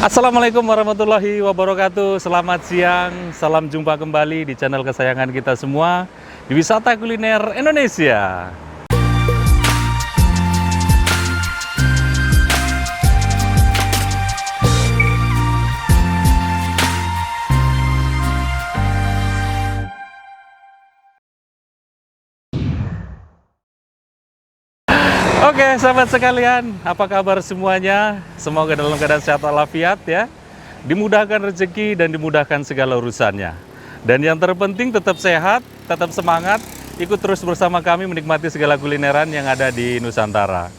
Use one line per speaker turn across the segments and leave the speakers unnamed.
Assalamualaikum warahmatullahi wabarakatuh. Selamat siang, salam jumpa kembali di channel kesayangan kita semua di Wisata Kuliner Indonesia. Oke, sahabat sekalian, apa kabar semuanya? Semoga dalam keadaan sehat walafiat ya. Dimudahkan rezeki dan dimudahkan segala urusannya. Dan yang terpenting tetap sehat, tetap semangat, ikut terus bersama kami menikmati segala kulineran yang ada di Nusantara.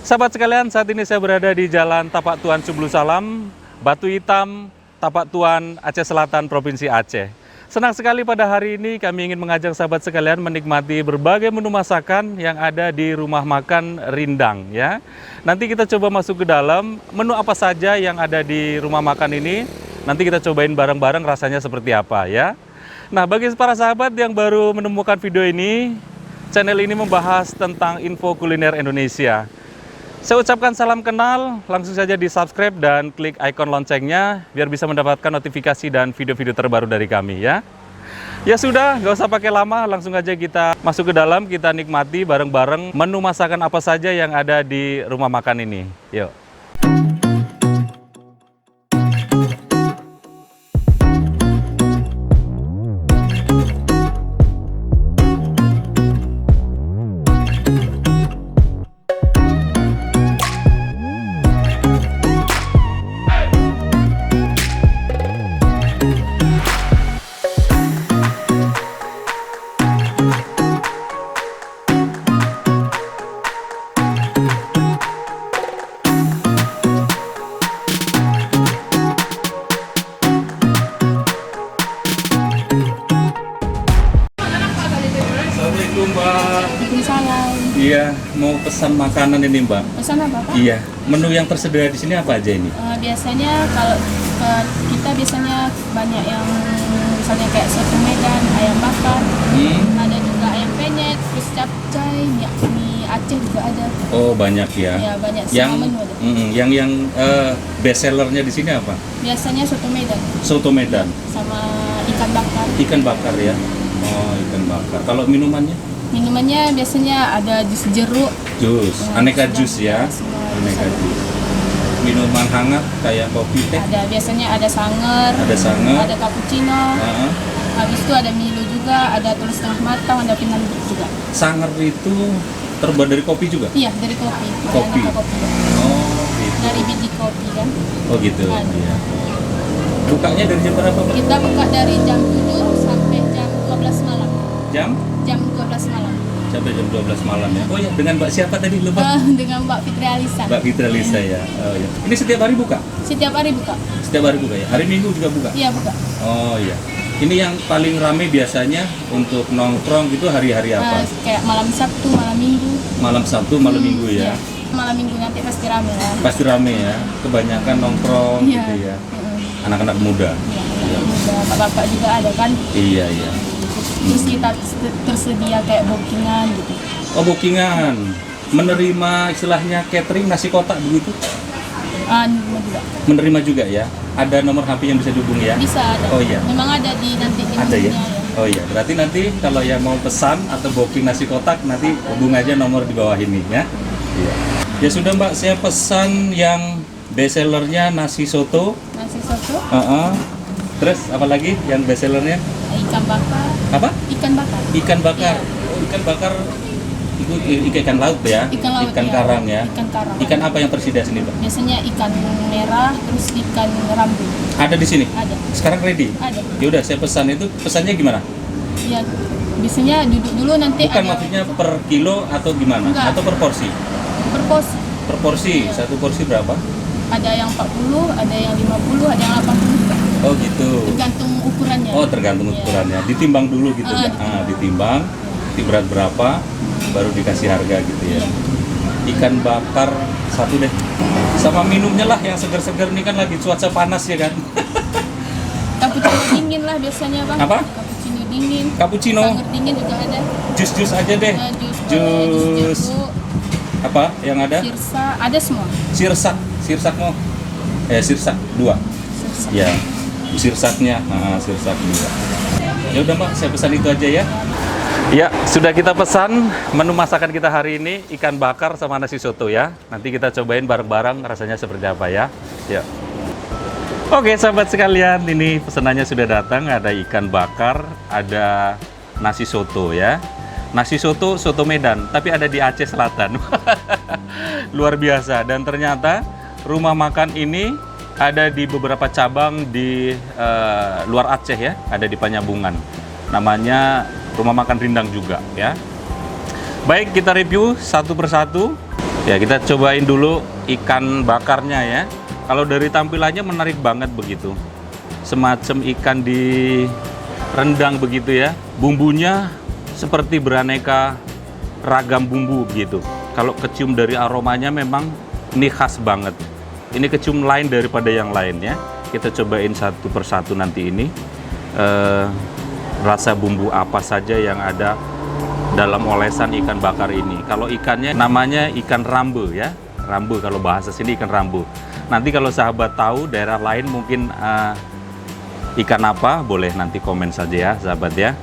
Sahabat sekalian, saat ini saya berada di Jalan Tapak Tuan Sublu Salam, Batu Hitam, Tapak Tuan, Aceh Selatan, Provinsi Aceh. Senang sekali pada hari ini kami ingin mengajak sahabat sekalian menikmati berbagai menu masakan yang ada di rumah makan Rindang ya. Nanti kita coba masuk ke dalam, menu apa saja yang ada di rumah makan ini. Nanti kita cobain bareng-bareng rasanya seperti apa ya. Nah, bagi para sahabat yang baru menemukan video ini, channel ini membahas tentang info kuliner Indonesia. Saya ucapkan salam kenal, langsung saja di subscribe dan klik ikon loncengnya biar bisa mendapatkan notifikasi dan video-video terbaru dari kami ya. Ya sudah, nggak usah pakai lama, langsung aja kita masuk ke dalam, kita nikmati bareng-bareng menu masakan apa saja yang ada di rumah makan ini. Yuk. Assalamualaikum Mbak.
Waalaikumsalam.
Iya, mau pesan makanan ini Mbak.
Pesan apa, Pak?
Iya, menu yang tersedia di sini apa aja ini?
Biasanya kalau kita biasanya banyak yang misalnya kayak soto Medan, ayam bakar, ada juga ayam penyet, terus capcay, mie Aceh juga ada.
Oh, banyak ya.
Ya, banyak
Yang
semua menu ada.
yang best sellernya di sini apa?
Biasanya soto Medan
Soto Medan,
sama ikan bakar.
ikan bakar ya. Oh, ikan bakar. Kalau minumannya?
Minumannya biasanya ada jus jeruk.
Jus, aneka jus ya.
Semua
Aneka
jus
jus. Minuman hangat kayak kopi teh.
ada. Biasanya ada sanger,
Ada sangat.
ada cappuccino.
Nah,
Habis itu ada Milo juga, ada tulis setengah matang, ada pinang juga.
sangat itu terbuat dari kopi juga?
Iya, dari kopi.
Kopi.
Aneka kopi.
Oh, gitu.
Dari biji kopi kan.
Oh, gitu.
Ada.
Iya. Bukanya dari jam berapa, Mbak?
Kita buka dari jam 7 sampai jam 12 malam.
Jam?
Jam 12 malam.
Sampai jam 12 malam ya. Oh ya, dengan Mbak siapa tadi lupa?
Dengan Mbak Fitri Alisa.
Mbak Fitra Lisa ya. Oh ya. Ini setiap hari buka?
Setiap hari buka.
Setiap hari buka ya. Hari Minggu juga buka?
Iya, buka.
Oh iya. Ini yang paling rame biasanya untuk nongkrong gitu hari-hari apa?
Kayak malam Sabtu, malam Minggu.
Malam Sabtu, malam Minggu ya.
Iya. Malam Minggu nanti pasti rame lah.
Pasti rame ya. Kebanyakan nongkrong
Iya.
gitu ya. Anak-anak muda.
Iya, muda. Bapak-bapak juga ada kan.
Iya, iya.
Terus kita tersedia kayak bookingan gitu.
Oh, bookingan. Menerima istilahnya catering nasi kotak begitu?
Juga.
Menerima juga ya. Ada nomor HP yang bisa dihubungi ya?
Bisa ada.
Oh iya.
Memang ada di nanti di
Ada ya?
menunya,
Oh iya, berarti nanti kalau yang mau pesan atau booking nasi kotak nanti hubung aja nomor di bawah ini ya. Iya. Ya sudah Mbak, saya pesan yang best sellernya nasi soto.
Nasi soto,
Terus apa lagi yang best sellernya?
ikan bakar,
Apa?
ikan bakar.
Ikan bakar.
Iya.
Oh, ikan bakar itu ikan laut ya?
Ikan laut,
Ikan
iya.
karang ya?
Ikan karang.
Ikan apa yang tersedia sini Mbak?
Biasanya ikan merah, terus ikan rambu.
Ada di sini?
Ada.
Sekarang ready?
Ada.
Ya udah, saya pesan itu. Pesannya gimana?
Ya, biasanya duduk dulu nanti
Bukan
ada.
maksudnya per kilo atau gimana?
Enggak.
Atau per porsi?
Per porsi.
Per porsi, satu porsi berapa?
Ada yang 40, ada yang 50, ada yang 80 juga.
Oh gitu.
Tergantung ukurannya.
Oh tergantung
Iya.
ukurannya. Ditimbang dulu gitu ya?
Ditimbang.
Ditimbang, di berat berapa, baru dikasih harga gitu ya.
Iya.
Ikan bakar satu deh. Sama minumnya lah yang segar-segar, ini kan lagi cuaca panas ya kan?
Cappuccino dingin lah biasanya bang.
Apa?
Cappuccino dingin.
Cappuccino,
Sangat dingin juga ada.
jus-jus aja deh.
Jus
Jus
jeruk,
apa yang ada?
sirsa, ada semua.
Sirsak mau. Sirsak 2.
Sirsak.
Ya, sirsaknya, sirsak 2. Ya udah Mbak, saya pesan itu aja ya. Ya, sudah kita pesan menu masakan kita hari ini, ikan bakar sama nasi soto ya. Nanti kita cobain bareng-bareng rasanya seperti apa ya. Ya. Oke, sahabat sekalian, ini pesanannya sudah datang. Ada ikan bakar, ada nasi soto ya. Nasi soto, soto Medan, tapi ada di Aceh Selatan. Luar biasa. Dan ternyata rumah makan ini ada di beberapa cabang di luar Aceh ya, ada di Penyambungan. Namanya Rumah Makan Rindang juga ya. Baik, kita review satu persatu. Ya, kita cobain dulu ikan bakarnya ya. Kalau dari tampilannya menarik banget begitu. Semacam ikan di rendang begitu ya. Bumbunya seperti beraneka ragam bumbu begitu. Kalau kecium dari aromanya memang ini khas banget. Ini kecium lain daripada yang lainnya. Kita cobain satu persatu nanti ini. Rasa bumbu apa saja yang ada dalam olesan ikan bakar ini. Kalau ikannya namanya ikan rambe ya. Rambe kalau bahasa sini ikan rambe. Nanti kalau sahabat tahu daerah lain mungkin ikan apa, boleh nanti komen saja ya sahabat ya.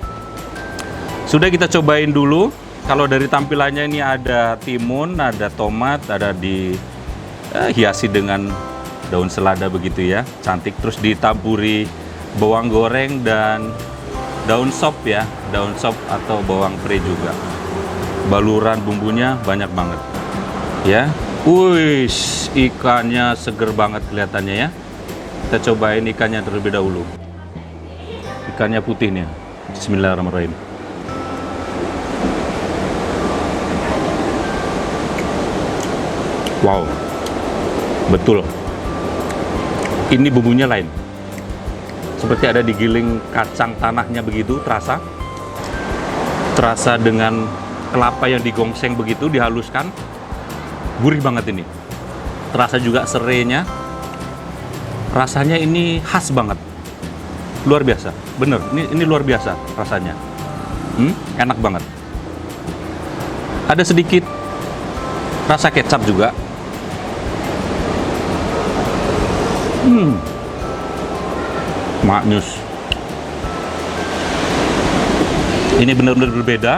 Sudah kita cobain dulu. Kalau dari tampilannya ini ada timun, ada tomat, ada hiasi dengan daun selada begitu ya, cantik. Terus ditaburi bawang goreng dan daun sop ya, daun sop atau bawang pre juga. Baluran bumbunya banyak banget ya. Wih, ikannya seger banget kelihatannya ya. Kita cobain ikannya terlebih dahulu. Ikannya putih nih. Bismillahirrahmanirrahim. Wow, betul. Ini bumbunya lain. Seperti ada digiling kacang tanahnya begitu, terasa dengan kelapa yang digongseng begitu, dihaluskan. Gurih banget ini. Terasa juga serenya. Rasanya ini khas banget. Luar biasa, bener. Ini luar biasa rasanya. Enak banget. Ada sedikit rasa kecap juga. Maknyus. Ini benar-benar berbeda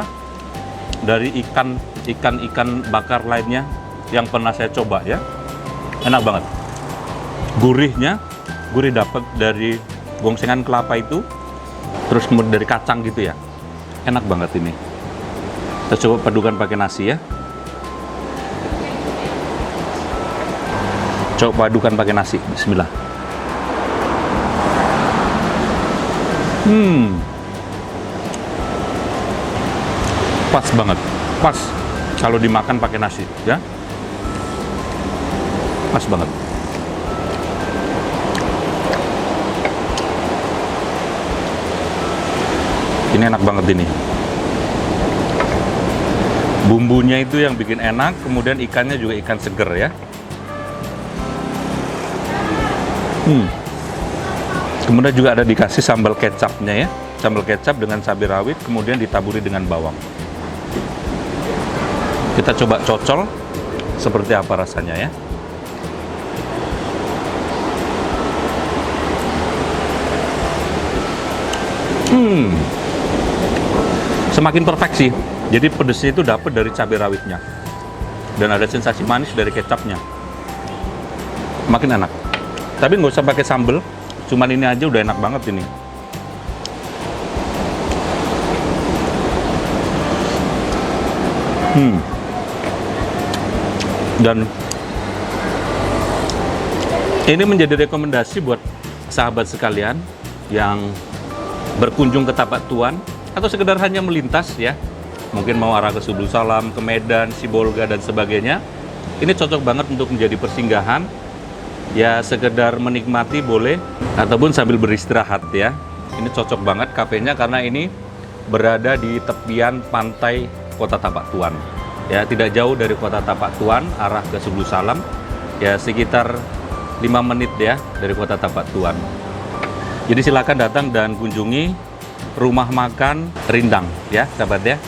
dari ikan bakar lainnya yang pernah saya coba ya. Enak banget. Gurihnya, gurih dapat dari gongsengan kelapa itu, terus kemudian dari kacang gitu ya. Enak banget ini. Kita coba padukan pakai nasi ya. Coba padukan pakai nasi. Bismillah. Pas banget, pas kalau dimakan pakai nasi ya, pas banget. Ini enak banget ini. Bumbunya itu yang bikin enak, kemudian ikannya juga ikan seger ya. Kemudian juga ada dikasih sambal kecapnya ya, sambal kecap dengan cabai rawit, kemudian ditaburi dengan bawang. Kita coba cocol seperti apa rasanya ya. Semakin perfect sih. Jadi pedesnya itu dapat dari cabai rawitnya dan ada sensasi manis dari kecapnya. Makin enak. Tapi nggak usah pakai sambal. Cuman ini aja udah enak banget ini. Dan ini menjadi rekomendasi buat sahabat sekalian yang berkunjung ke Tapak Tuan atau sekedar hanya melintas ya. Mungkin mau arah ke Subul Salam, ke Medan, Sibolga dan sebagainya. Ini cocok banget untuk menjadi persinggahan. Ya sekedar menikmati boleh, ataupun sambil beristirahat ya. Ini cocok banget kafenya karena ini berada di tepian pantai Kota Tapak Tuan. Ya, tidak jauh dari Kota Tapak Tuan arah ke Subul Salam. Ya sekitar 5 menit ya dari Kota Tapak Tuan. Jadi silakan datang dan kunjungi Rumah Makan Rindang ya, sahabat ya.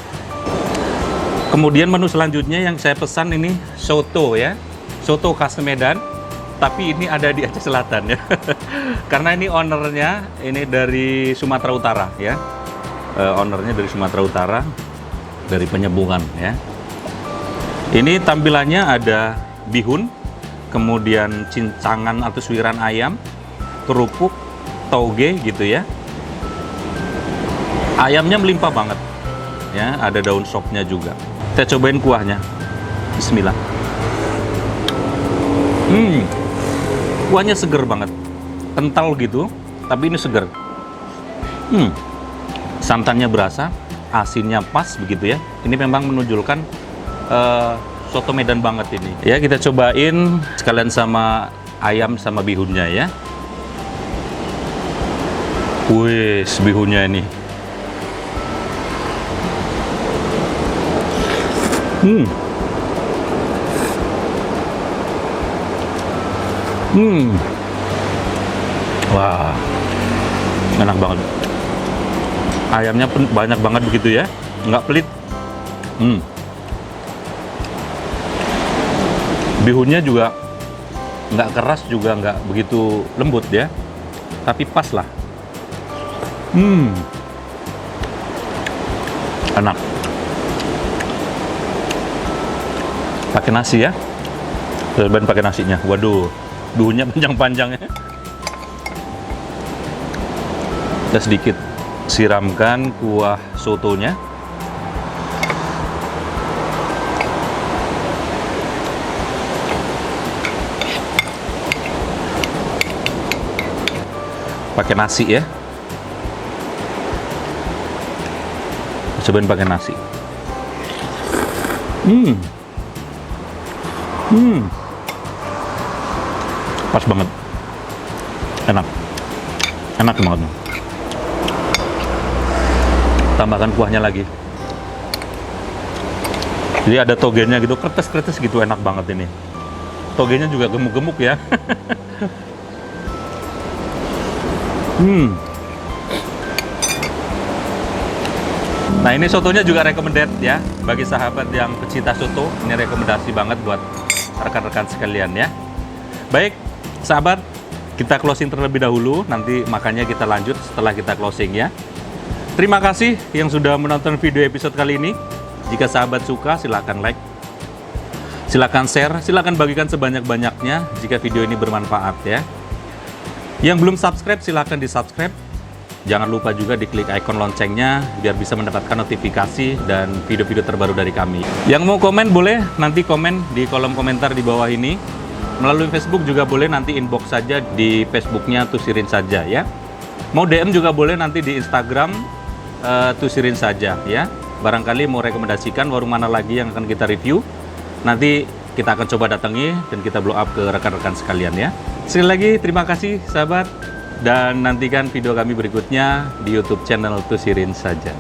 Kemudian menu selanjutnya yang saya pesan ini soto ya. Soto khas Medan. tapi ini ada di Aceh Selatan ya. Karena ini ownernya ini dari Sumatera Utara ya. Ownernya dari Sumatera Utara, dari Penyebungan ya. Ini tampilannya ada bihun, kemudian cincangan atau suiran ayam, kerupuk, toge gitu ya. Ayamnya melimpah banget ya, ada daun sopnya juga. Kita cobain kuahnya. Bismillah. Kuahnya seger banget, kental gitu, tapi ini seger. Santannya berasa, asinnya pas begitu ya. Ini memang menunjukkan soto Medan banget ini. Ya, kita cobain sekalian sama ayam sama bihunnya ya. Wih, bihunnya ini. Wah, enak banget. Ayamnya pun banyak banget begitu ya, nggak pelit. Bihunnya juga nggak keras, juga nggak begitu lembut ya, tapi pas lah. Enak. Pakai nasi ya, cobain pakai nasinya. Waduh, duhunya panjang-panjang ya. Kita sedikit siramkan kuah sotonya. Pakai nasi ya. Cobain pakai nasi. Pas banget. Enak. Enak banget. Tambahkan kuahnya lagi. Jadi ada togenya gitu, kretes-kretes gitu, enak banget ini. Togenya juga gemuk-gemuk ya. Nah, ini sotonya juga recommended ya bagi sahabat yang pecinta soto. Ini rekomendasi banget buat rekan-rekan sekalian ya. Baik, sahabat, kita closing terlebih dahulu. Nanti makannya kita lanjut setelah kita closing ya. Terima kasih yang sudah menonton video episode kali ini. Jika sahabat suka, silakan like, silakan share, silakan bagikan sebanyak-banyaknya jika video ini bermanfaat ya. Yang belum subscribe, silakan di-subscribe. Jangan lupa juga diklik ikon loncengnya biar bisa mendapatkan notifikasi dan video-video terbaru dari kami. Yang mau komen boleh nanti komen di kolom komentar di bawah ini. Melalui Facebook juga boleh, nanti inbox saja di Facebooknya Tusirin saja ya. Mau DM juga boleh nanti di Instagram Tusirin saja ya. Barangkali mau rekomendasikan warung mana lagi yang akan kita review, nanti kita akan coba datangi dan kita blow up ke rekan-rekan sekalian ya. Sekali lagi terima kasih sahabat, dan nantikan video kami berikutnya di YouTube channel Tusirin saja.